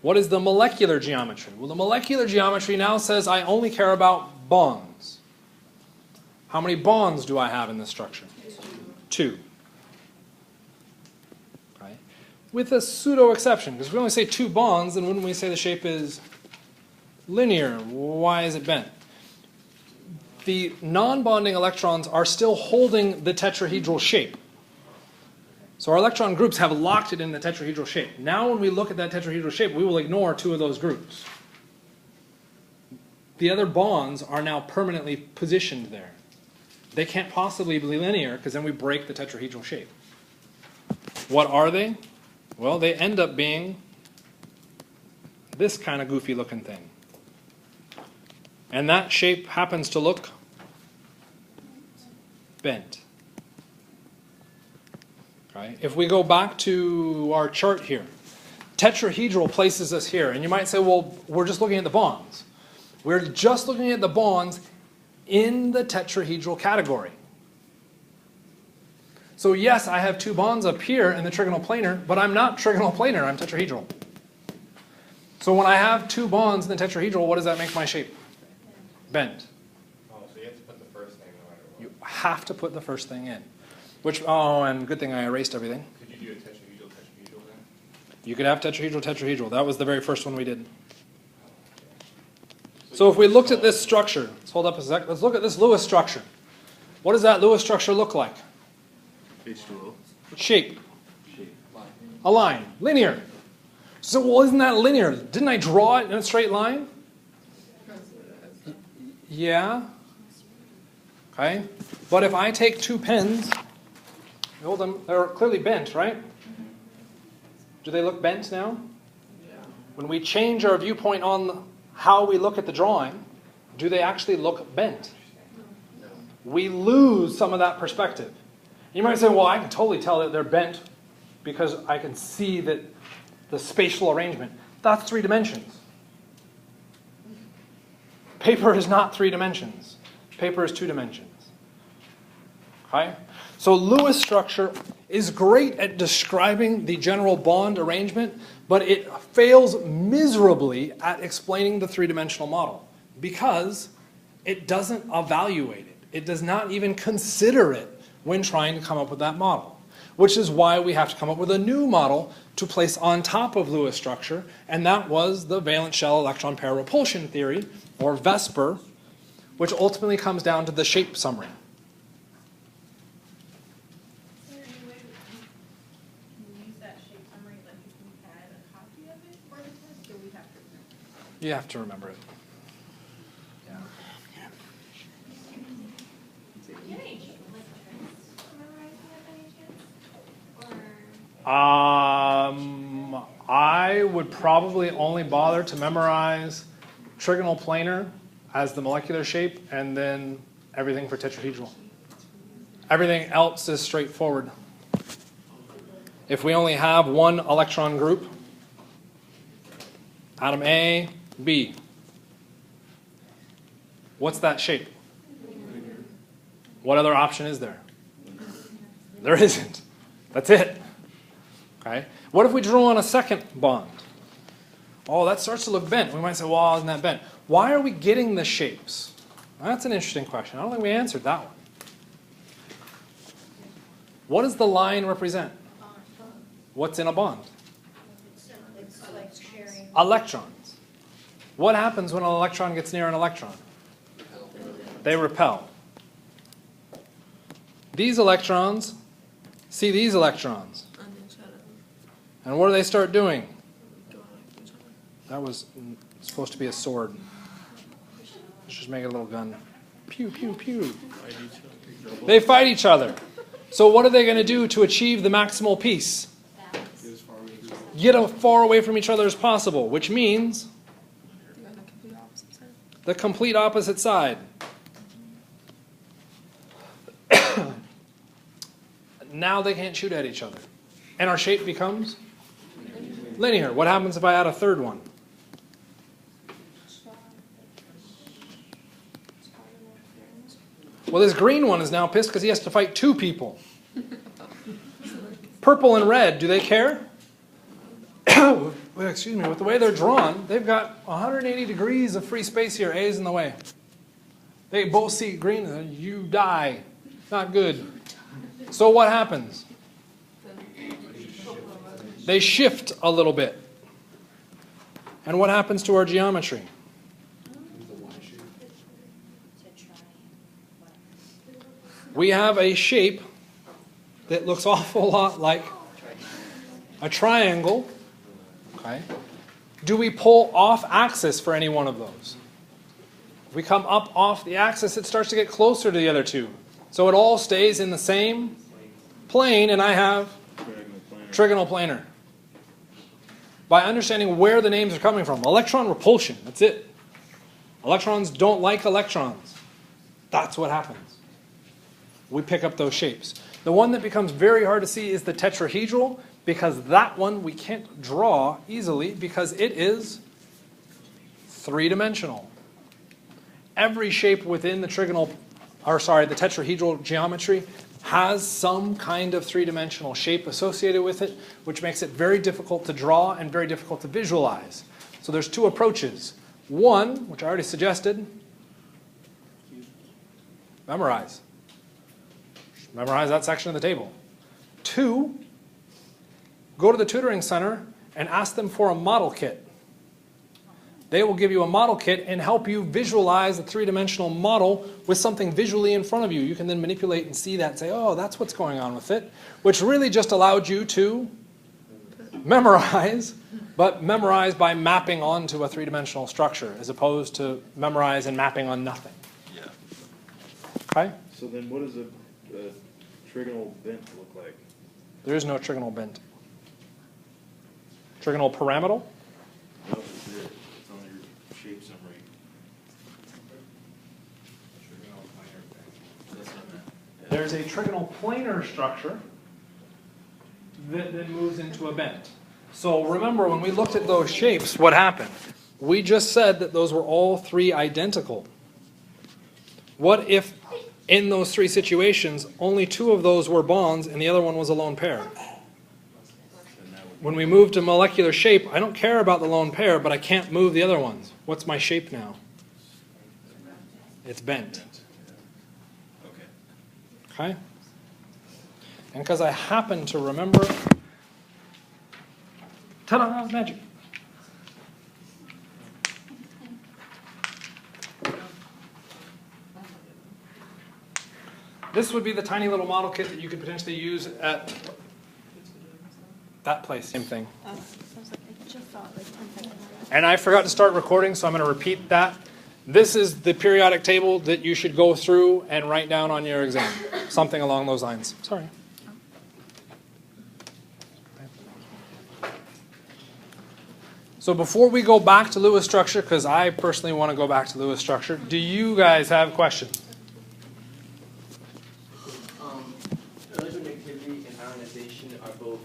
What is the molecular geometry? Well, the molecular geometry now says I only care about bonds. How many bonds do I have in this structure? 2. Okay. With a pseudo exception, because if we only say 2 bonds, then wouldn't we say the shape is linear? Why is it bent? The non-bonding electrons are still holding the tetrahedral shape. So our electron groups have locked it in the tetrahedral shape. Now when we look at that tetrahedral shape, we will ignore 2 of those groups. The other bonds are now permanently positioned there. They can't possibly be linear because then we break the tetrahedral shape. What are they? Well, they end up being this kind of goofy looking thing. And that shape happens to look bent. Okay. If we go back to our chart here, tetrahedral places us here. And you might say, well, we're just looking at the bonds. We're just looking at the bonds in the tetrahedral category. So yes, I have 2 bonds up here in the trigonal planar, but I'm not trigonal planar, I'm tetrahedral. So when I have 2 bonds in the tetrahedral, what does that make my shape? Bent. Oh, so you have to put the first thing no matter what. You have to put the first thing in. Which, oh, and good thing I erased everything. Could you do a tetrahedral then? You could have tetrahedral. That was the very first one we did. So if we looked at this structure, let's hold up a sec. Let's look at this Lewis structure. What does that Lewis structure look like? H2O. Shape. A line. Linear. So, well, isn't that linear? Didn't I draw it in a straight line? Yeah. Okay. But if I take 2 pens, hold them, they're clearly bent, right? Do they look bent now? When we change our viewpoint on how we look at the drawing, do they actually look bent? We lose some of that perspective. You might say, well, I can totally tell that they're bent because I can see that the spatial arrangement. That's 3 dimensions. Paper is not 3 dimensions. Paper is 2 dimensions. Okay? So Lewis structure is great at describing the general bond arrangement, but it fails miserably at explaining the 3-dimensional model because it doesn't evaluate it. It does not even consider it when trying to come up with that model, which is why we have to come up with a new model to place on top of Lewis structure, and that was the valence shell electron pair repulsion theory, or VESPER, which ultimately comes down to the shape summary. Is there any way we can use that shape summary, like if we had a copy of it for the test, or we have to remember it? You have to remember it. Yeah. You have any like tricks for memorizing it by any chance? I would probably only bother to memorize trigonal planar as the molecular shape, and then everything for tetrahedral. Everything else is straightforward. If we only have one electron group, atom A, B, what's that shape? What other option is there? There isn't. That's it. Okay. What if we drew on a second bond? Oh, that starts to look bent. We might say, well, isn't that bent? Why are we getting the shapes? That's an interesting question. I don't think we answered that one. What does the line represent? What's in a bond? It's like sharing. Electrons. What happens when an electron gets near an electron? They repel. These electrons see these electrons. And what do they start doing? That was supposed to be a sword. Let's just make it a little gun. Pew, pew, pew. They fight each other. So what are they going to do to achieve the maximal peace? Get as far away from each other as possible, which means the complete opposite side. Now they can't shoot at each other. And our shape becomes linear. What happens if I add a third one? Well, this green one is now pissed because he has to fight 2 people. Purple and red, do they care? Well, excuse me, with the way they're drawn, they've got 180 degrees of free space here. A is in the way. They both see green and you die. Not good. So what happens? They shift a little bit. And what happens to our geometry? We have a shape that looks an awful lot like a triangle, okay, do we pull off axis for any one of those? If we come up off the axis, it starts to get closer to the other two. So it all stays in the same plane, and I have trigonal planar. By understanding where the names are coming from. Electron repulsion, that's it. Electrons don't like electrons. That's what happens. We pick up those shapes. The one that becomes very hard to see is the tetrahedral, because that one we can't draw easily because it is three-dimensional. Every shape within the the tetrahedral geometry has some kind of three-dimensional shape associated with it, which makes it very difficult to draw and very difficult to visualize. So there's two approaches. One, which I already suggested, memorize. Memorize that section of the table. Two, go to the tutoring center and ask them for a model kit. They will give you a model kit and help you visualize a three-dimensional model with something visually in front of you. You can then manipulate and see that and say, oh, that's what's going on with it, which really just allowed you to memorize, but memorize by mapping onto a three-dimensional structure as opposed to memorize and mapping on nothing. Yeah. Okay? So then what does a trigonal bent look like? There is no trigonal bent. Trigonal pyramidal? No, it's there. It's on your shape summary. That's what I meant. Yeah. There's a trigonal planar structure that then moves into a bent. So remember, when we looked at those shapes, what happened? We just said that those were all three identical. What if in those three situations, only two of those were bonds and the other one was a lone pair? When we move to molecular shape, I don't care about the lone pair, but I can't move the other ones. What's my shape now? It's bent. Okay? And because I happen to remember, ta-da, magic. This would be the tiny little model kit that you could potentially use at that place. Same thing. And I forgot to start recording, so I'm going to repeat that. This is the periodic table that you should go through and write down on your exam. Something along those lines. Sorry. So before we go back to Lewis structure, because I personally want to go back to Lewis structure, do you guys have questions? Electronegativity and ionization are both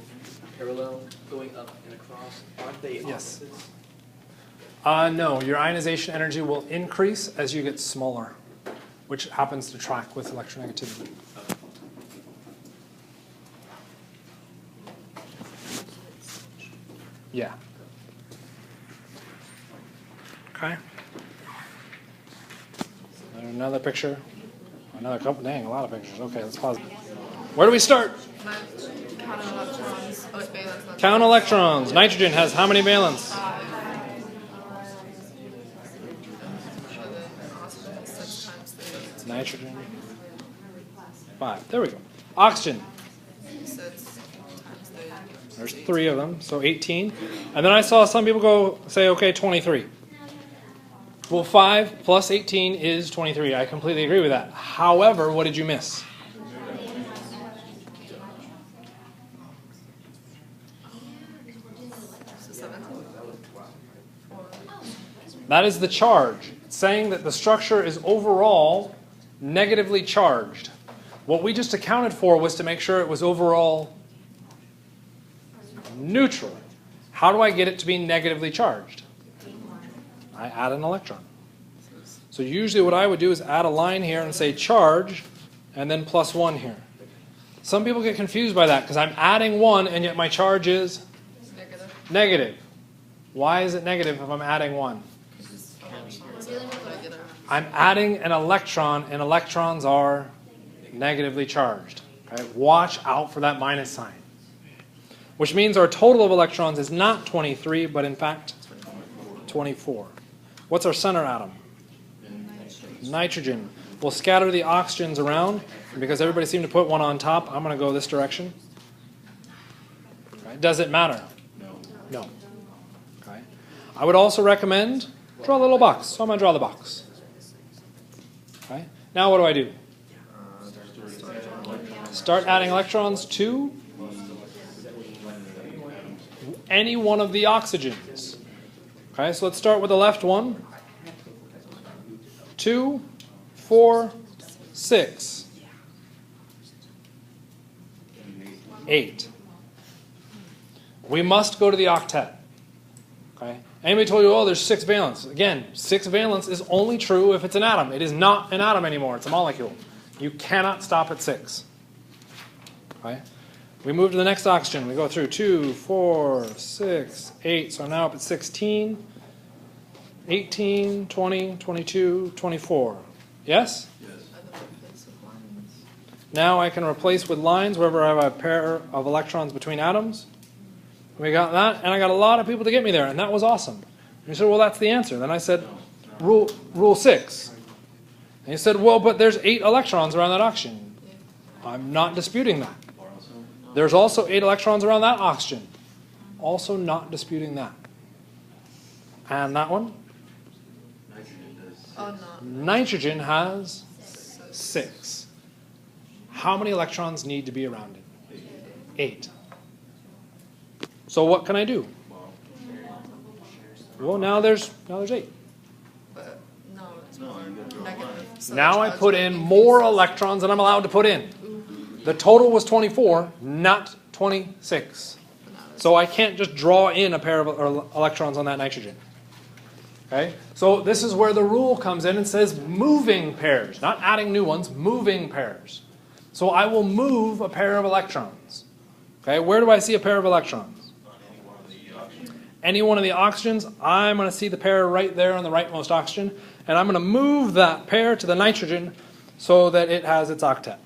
parallel, going up and across. Aren't they Yes. opposites? No, your ionization energy will increase as you get smaller, which happens to track with electronegativity. Yeah. Okay. Another picture. Another couple. Dang, a lot of pictures. Okay, let's pause. Where do we start? Count electrons. Oh, it's valence. Count electrons. Nitrogen has how many valence? Nitrogen. 5. There we go. Oxygen. There's 3 of them, so 18. And then I saw some people say, okay, 23. Well, 5 plus 18 is 23. I completely agree with that. However, what did you miss? That is the charge. It's saying that the structure is overall negatively charged. What we just accounted for was to make sure it was overall neutral. How do I get it to be negatively charged? I add an electron. So usually what I would do is add a line here and say charge, and then plus 1 here. Some people get confused by that because I'm adding 1 and yet my charge is negative. Why is it negative if I'm adding 1? I'm adding an electron, and electrons are negatively charged. Okay? Watch out for that minus sign. Which means our total of electrons is not 23, but in fact 24. What's our center atom? Nitrogen. We'll scatter the oxygens around, and because everybody seemed to put one on top, I'm going to go this direction. Okay? Okay. Does it matter? No. No. Okay. I would also recommend draw a little box. So I'm going to draw the box. Okay. Now what do I do? Start adding electrons to any one of the oxygens. Okay, so let's start with the left one. 2, 4, 6, 8. We must go to the octet. Okay. Anybody told you, oh, there's 6 valence? Again, 6 valence is only true if it's an atom. It is not an atom anymore. It's a molecule. You cannot stop at 6. Okay. We move to the next oxygen. We go through 2, 4, 6, 8. So now up at 16, 18, 20, 22, 24. Yes? Yes. Now I can replace with lines wherever I have a pair of electrons between atoms. We got that, and I got a lot of people to get me there, and that was awesome. And you said, well, that's the answer. Then I said, rule 6. And you said, well, but there's 8 electrons around that oxygen. I'm not disputing that. There's also 8 electrons around that oxygen. Also not disputing that. And that one? Nitrogen has 6. How many electrons need to be around it? 8. So what can I do? Well, now there's 8. But no, it's more negative. So Now I charge put will in increase. more electrons than I'm allowed to put in. The total was 24, not 26. So I can't just draw in a pair of electrons on that nitrogen. Okay? So this is where the rule comes in and says moving pairs, not adding new ones, moving pairs. So I will move a pair of electrons. Okay? Where do I see a pair of electrons? Any one of the oxygens, I'm going to see the pair right there on the rightmost oxygen, and I'm going to move that pair to the nitrogen so that it has its octet.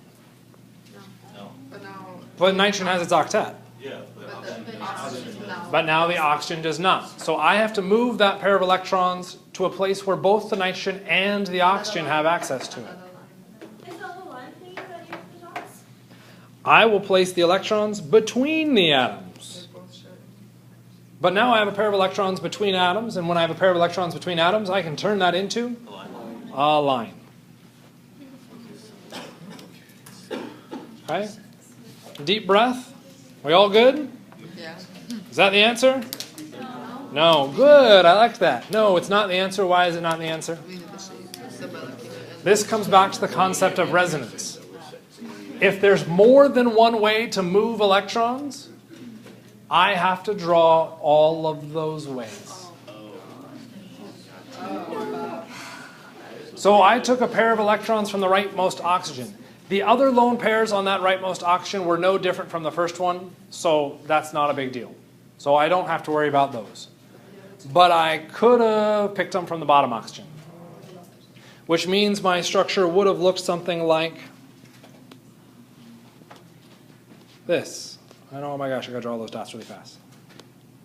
But now, But nitrogen has its octet. Yeah. but the oxygen now. But now the oxygen does not. So I have to move that pair of electrons to a place where both the nitrogen and the oxygen have access to it. Is that the line thing that you put on? I will place the electrons between the atoms. They both share. But now I have a pair of electrons between atoms, and when I have a pair of electrons between atoms, I can turn that into a line. Okay? Deep breath. We all good? Yeah. Is that the answer? No. Good. I like that. No, it's not the answer. Why is it not the answer? We need the shape. Stability. This comes back to the concept of resonance. If there's more than one way to move electrons, I have to draw all of those ways. So I took a pair of electrons from the rightmost oxygen. The other lone pairs on that rightmost oxygen were no different from the first one, so that's not a big deal. So I don't have to worry about those. But I could have picked them from the bottom oxygen, which means my structure would have looked something like this. Oh my gosh, I gotta draw all those dots really fast.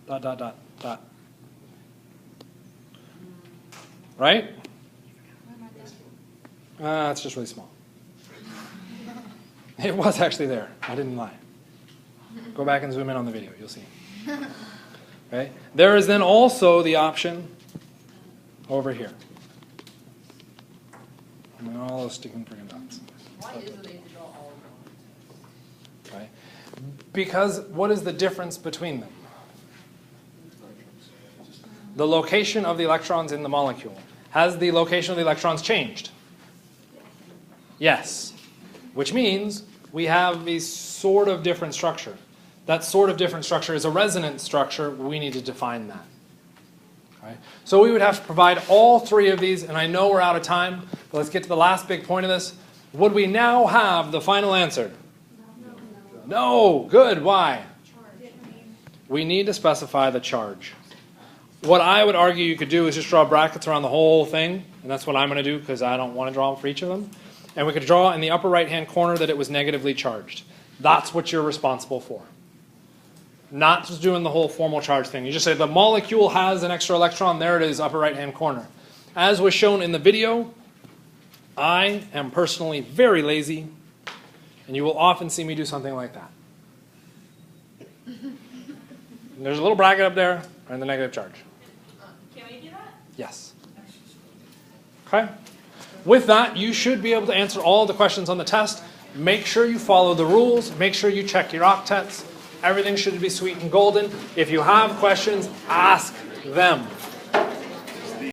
Dot, dot, dot, dot. Right? It's just really small. It was actually there. I didn't lie. Go back and zoom in on the video. You'll see. Okay? There is then also the option over here. And all those sticking friggin' dots. Why is it that you draw all of them? Okay? Because what is the difference between them? The location of the electrons in the molecule. Has the location of the electrons changed? Yes. Which means we have a sort of different structure. That sort of different structure is a resonance structure. We need to define that. Okay? So we would have to provide all 3 of these, and I know we're out of time, but let's get to the last big point of this. Would we now have the final answer? No. Good. Why? We need to specify the charge. What I would argue you could do is just draw brackets around the whole thing, and that's what I'm going to do because I don't want to draw them for each of them. And we could draw in the upper right-hand corner that it was negatively charged. That's what you're responsible for. Not just doing the whole formal charge thing. You just say the molecule has an extra electron. There it is, upper right-hand corner. As was shown in the video, I am personally very lazy, and you will often see me do something like that. There's a little bracket up there and the negative charge. Can we do that? Yes. Okay. With that, you should be able to answer all the questions on the test. Make sure you follow the rules. Make sure you check your octets. Everything should be sweet and golden. If you have questions, ask them.